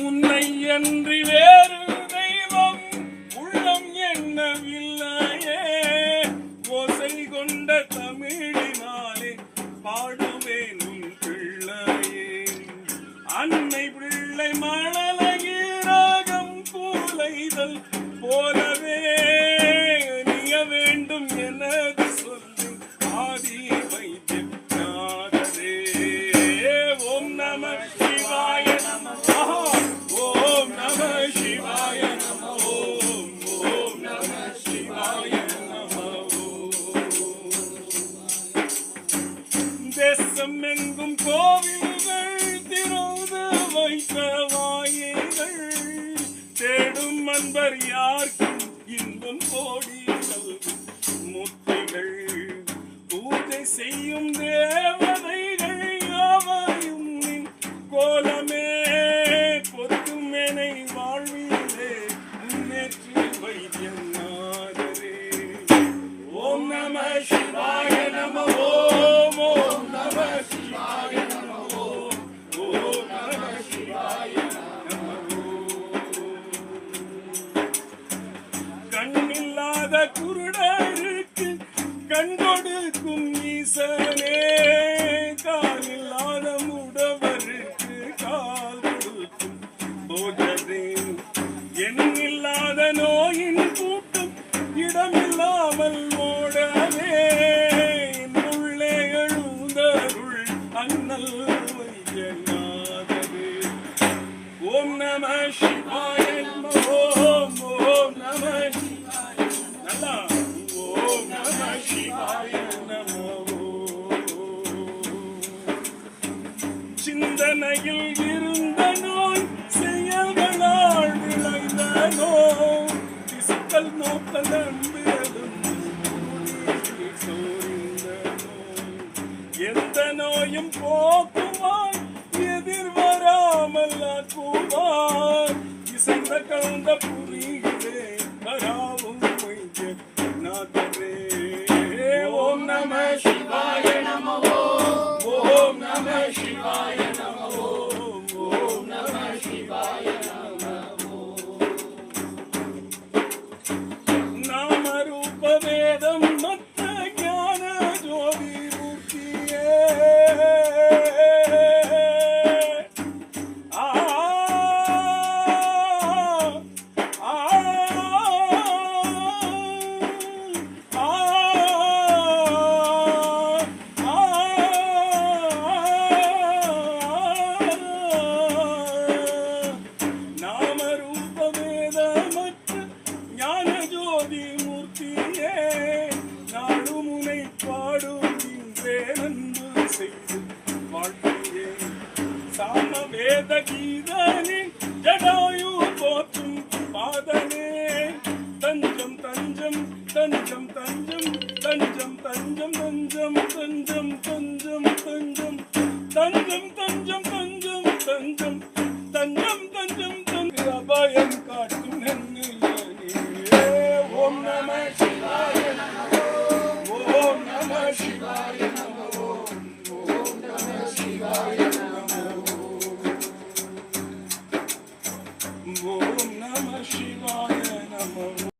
உன்னை அன்றி வேறு தெய்வம் உள்ளம் எண்ணவில்லையே. ஓசை கொண்ட தமிழினாலே பாடுவேன் உன் பிள்ளையே. அன்னை பிள்ளை மழலையிராகம் கூலைதல் போலவே நீய வேண்டும் எனது சொல்லி ஆதி வைத்தியநாதரே. ஓம் நம சிவாய நம. ஓம் நம சிவாய நம. ஓம் நம சிவாய நம. தேசம் எங்கும் கோவில்கள் திறந்து வைத்த வாயில்கள் தேடும் அன்பர் யாருக்கும் இன்பம் கோடி முத்திகள் பூஜை செய்யும் தேவதைகள் யாவையும் நின் கோலமே பொத்தும் எனை வாழ்விலே முன்னேற்றி வைத்தியநாதரே. ஓம் நம சிவாய நம. ஓம் ஓம் நம சிவாய நம. ஓம் நம சிவாய நம. கண்ணில்லாத குருடருக்கு கண் கொடுக்கும் ஈசனே. காலில்லாத முடவருக்கு கால் கொடுக்கும் போஜனே. எண்ணில்லாத நோயின் கூட்டம் இடமில்லாமல் ஓடவே உள்ளே எழுந்தருள் அண்ணல் வைத்தியநாதரே. ஓம் நம சிவாய நம. ஓம் ஓம் நம சிவாய. நல்லா. ஓம் நம சிவாய நம. சிந்தனையில் இருந்த நோய் செயல்களால் விளைந்த நோய் திசுக்கள் நோக்கல் அன்பும் சோர்ந்த நோய் எந்த நோயும் போக்குவார் எதிர் வராமல் ஆக்குவார். இசைந்த கலந்த புரிகிறே வராவும் நாதரே. ஓம் நம சிவாய நம. ஓம் நம சிவாய நம. ஓம் நம சிவாய நம. நாம ரூப வேதம் மற்ற ஞான ஜோதி மூர்த்தியே. சாமவேத கீதனே ஜடாயு போற்றும் பாதனே. தஞ்சம் தஞ்சம் தஞ்சம் தஞ்சம் தஞ்சம் தஞ்சம் தஞ்சம் தஞ்சம் தஞ்சம்